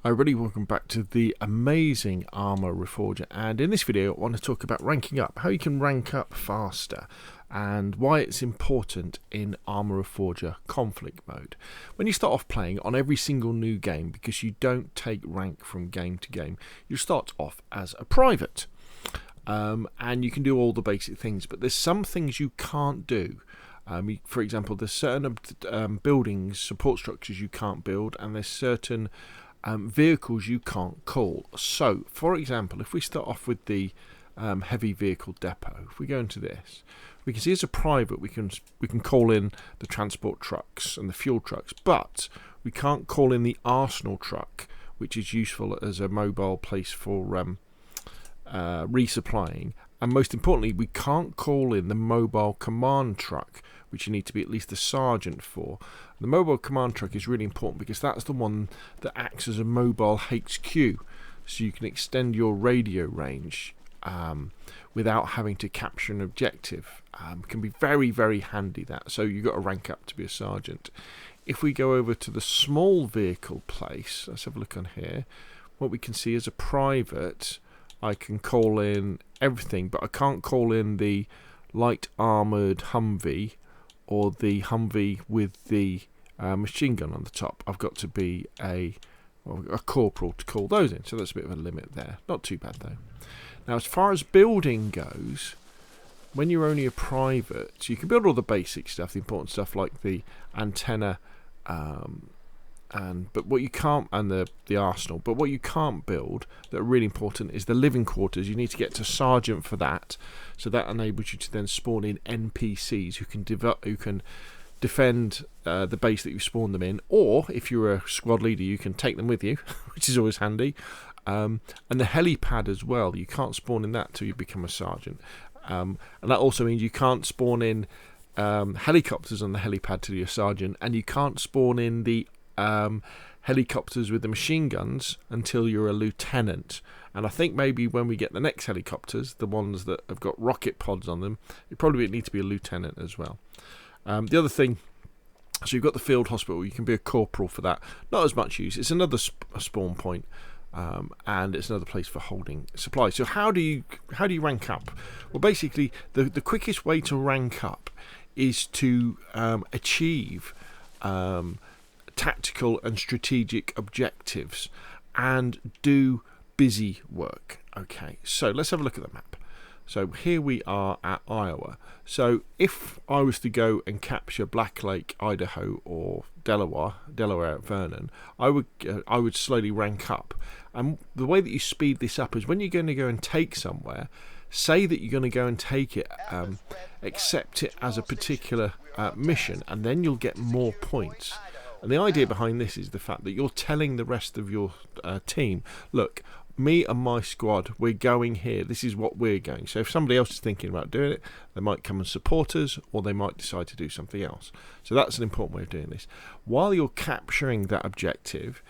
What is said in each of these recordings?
Hi everybody, welcome back to the amazing Arma Reforger, and in this video I want to talk about ranking up, how you can rank up faster and why it's important in Arma Reforger Conflict mode. When you start off playing on every single new game, because you don't take rank from game to game, you start off as a private and you can do all the basic things, but there's some things you can't do. For example, there's certain buildings, support structures you can't build, and there's certain vehicles you can't call. So, for example, if we start off with the heavy vehicle depot, if we go into this, we can see as a private we can call in the transport trucks and the fuel trucks, but we can't call in the arsenal truck, which is useful as a mobile place for resupplying. And most importantly, we can't call in the mobile command truck, which you need to be at least a sergeant for. The mobile command truck is really important because that's the one that acts as a mobile HQ, so you can extend your radio range without having to capture an objective. Can be very, very handy, that. So you've got to rank up to be a sergeant. If we go over to the small vehicle place, let's have a look on here. What we can see is a private, I can call in everything, but I can't call in the light armoured Humvee or the Humvee with the machine gun on the top. I've got to be a corporal to call those in, so that's a bit of a limit there. Not too bad though. Now, as far as building goes, when you're only a private, so you can build all the basic stuff, the important stuff like the antenna, but what you can't, and the arsenal, but what you can't build that are really important is the living quarters. You need to get to sergeant for that, so that enables you to then spawn in NPCs who can defend the base that you spawned them in, or if you're a squad leader you can take them with you, which is always handy. And the helipad as well, you can't spawn in that till you become a sergeant, and that also means you can't spawn in helicopters on the helipad till you're a sergeant, and you can't spawn in the helicopters with the machine guns until you're a lieutenant. And I think maybe when we get the next helicopters, the ones that have got rocket pods on them, you probably need to be a lieutenant as well. The other thing, so you've got the field hospital, you can be a corporal for that. Not as much use, it's another spawn point, and it's another place for holding supplies. So how do you rank up? Well, basically the quickest way to rank up is to achieve tactical and strategic objectives and do busy work. Okay, so let's have a look at the map. So here we are at Iowa. So if I was to go and capture Black Lake, Idaho, or Delaware at Vernon, I would slowly rank up. And the way that you speed this up is when you're going to go and take somewhere, say that you're going to go and take it, accept it as a particular mission, and then you'll get more points. And the idea behind this is the fact that you're telling the rest of your team, look, me and my squad, we're going here, this is what we're going. So if somebody else is thinking about doing it, they might come and support us, or they might decide to do something else. So that's an important way of doing this. While you're capturing that objective,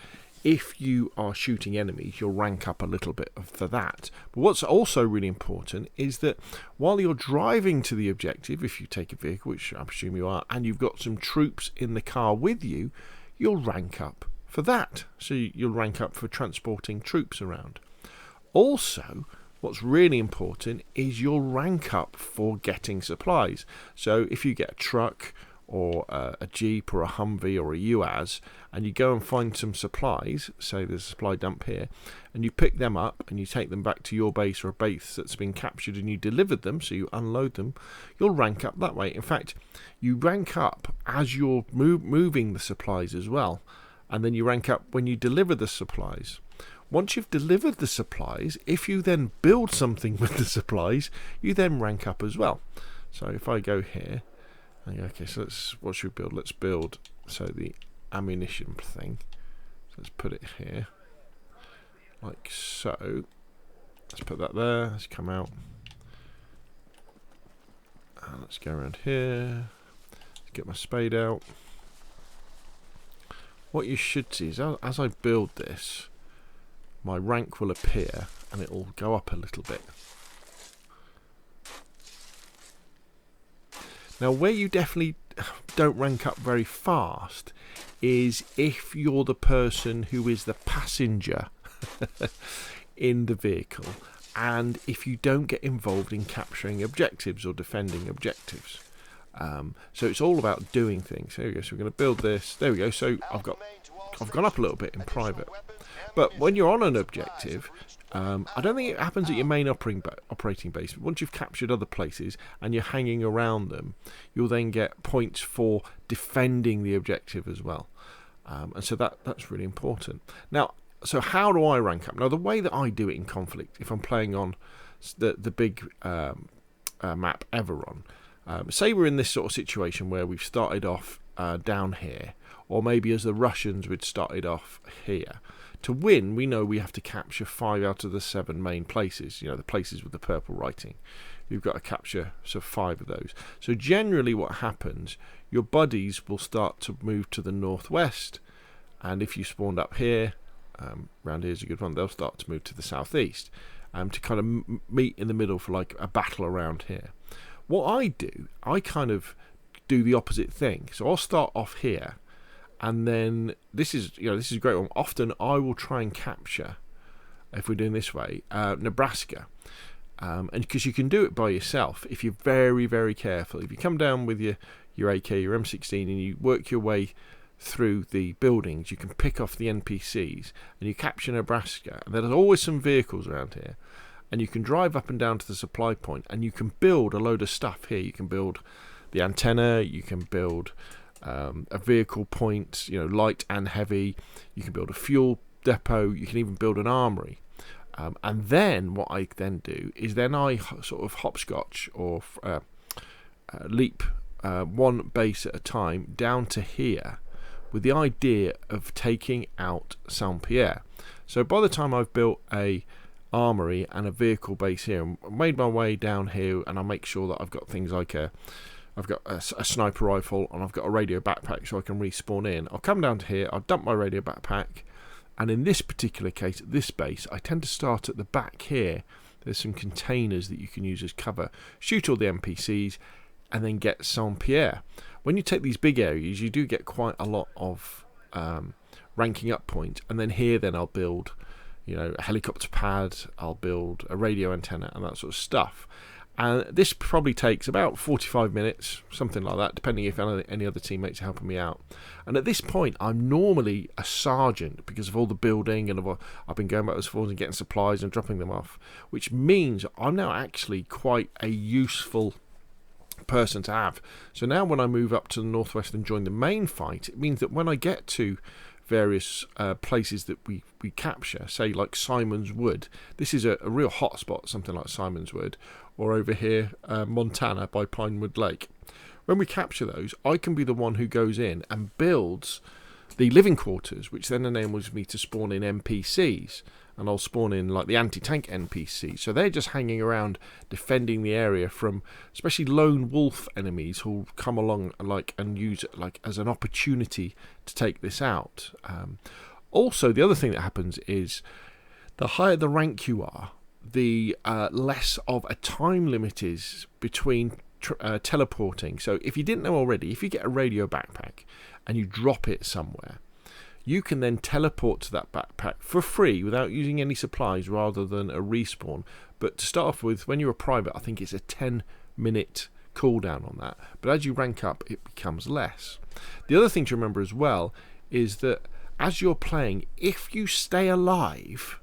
if you are shooting enemies, you'll rank up a little bit for that. But what's also really important is that while you're driving to the objective, if you take a vehicle, which I presume you are, and you've got some troops in the car with you, you'll rank up for that. So you'll rank up for transporting troops around. Also, what's really important is you'll rank up for getting supplies. So if you get a truck or a Jeep or a Humvee or a UAZ, and you go and find some supplies, say there's a supply dump here, and you pick them up and you take them back to your base or a base that's been captured and you delivered them, so you unload them, you'll rank up that way. In fact, you rank up as you're moving the supplies as well, and then you rank up when you deliver the supplies. Once you've delivered the supplies, if you then build something with the supplies, you then rank up as well. So if I go here, okay, so what should we build? Let's build, so the ammunition thing. So let's put it here, like so. Let's put that there. Let's come out. And let's go around here. Let's get my spade out. What you should see is as I build this, my rank will appear and it will go up a little bit. Now, where you definitely don't rank up very fast is if you're the person who is the passenger in the vehicle, and if you don't get involved in capturing objectives or defending objectives. So it's all about doing things. There we go. So we're going to build this. There we go. So I've gone up a little bit in private. But when you're on an objective, I don't think it happens at your main operating base. But once you've captured other places and you're hanging around them, you'll then get points for defending the objective as well. And so that's really important. Now, so how do I rank up? Now, the way that I do it in Conflict, if I'm playing on the big map Everon, say we're in this sort of situation where we've started off down here, or maybe as the Russians would started off here. To win, we know we have to capture 5 out of the 7 main places, the places with the purple writing. You've got to capture 5 of those. So generally what happens, your buddies will start to move to the northwest, and if you spawned up here, round here's a good one, they'll start to move to the southeast, to kind of meet in the middle for like a battle around here. What I do, I kind of do the opposite thing. So I'll start off here, and then this is a great one. Often I will try and capture, if we're doing this way, Nebraska, and because you can do it by yourself if you're very, very careful. If you come down with your AK, your M16, and you work your way through the buildings, you can pick off the NPCs and you capture Nebraska, and there's always some vehicles around here, and you can drive up and down to the supply point and you can build a load of stuff here. You can build the antenna, you can build a vehicle point, light and heavy, you can build a fuel depot, you can even build an armory, and then what I then do is then I sort of hopscotch or leap one base at a time down to here, with the idea of taking out Saint-Pierre. So by the time I've built a armory and a vehicle base here, I made my way down here, and I make sure that I've got things like I've got a sniper rifle, and I've got a radio backpack so I can respawn in. I'll come down to here, I'll dump my radio backpack, and in this particular case, at this base, I tend to start at the back here. There's some containers that you can use as cover, shoot all the NPCs, and then get Saint-Pierre. When you take these big areas, you do get quite a lot of ranking up points, and then here then I'll build a helicopter pad, I'll build a radio antenna and that sort of stuff. And this probably takes about 45 minutes, something like that, depending if any other teammates are helping me out. And at this point, I'm normally a sergeant because of all the building, and I've been going backwards and forwards and getting supplies and dropping them off, which means I'm now actually quite a useful person to have. So now when I move up to the northwest and join the main fight, it means that when I get to various places that we capture, say like Simon's Wood, this is a real hot spot, something like Simon's Wood, or over here Montana by Pinewood Lake. When we capture those, I can be the one who goes in and builds the living quarters, which then enables me to spawn in NPCs, and I'll spawn in like the anti-tank NPCs. So they're just hanging around defending the area from especially lone wolf enemies who'll come along and use it as an opportunity to take this out. Also, the other thing that happens is the higher the rank you are, the less of a time limit is between teleporting. So if you didn't know already, if you get a radio backpack and you drop it somewhere, you can then teleport to that backpack for free without using any supplies rather than a respawn. But to start off with, when you're a private, I think it's a 10-minute cooldown on that. But as you rank up, it becomes less. The other thing to remember as well is that as you're playing, if you stay alive,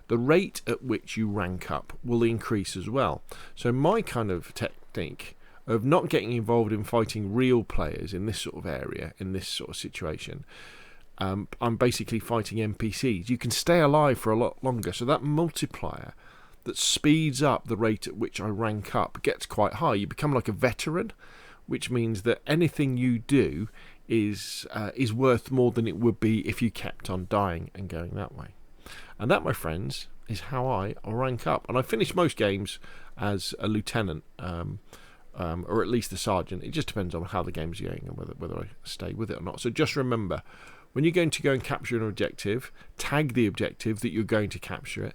the rate at which you rank up will increase as well. So my kind of technique of not getting involved in fighting real players in this sort of area, in this sort of situation, I'm basically fighting NPCs. You can stay alive for a lot longer, so that multiplier that speeds up the rate at which I rank up gets quite high. You become like a veteran, which means that anything you do is worth more than it would be if you kept on dying and going that way. And that, my friends, is how I rank up. And I finish most games as a lieutenant, or at least a sergeant. It just depends on how the game's going and whether I stay with it or not. So just remember, when you're going to go and capture an objective, tag the objective that you're going to capture it.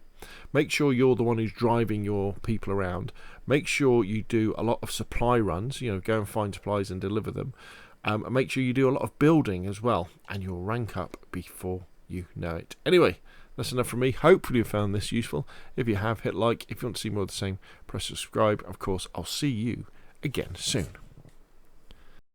Make sure you're the one who's driving your people around. Make sure you do a lot of supply runs, go and find supplies and deliver them. And make sure you do a lot of building as well, and you'll rank up before you know it. Anyway, that's enough from me. Hopefully you found this useful. If you have, hit like. If you want to see more of the same, press subscribe. Of course, I'll see you again soon.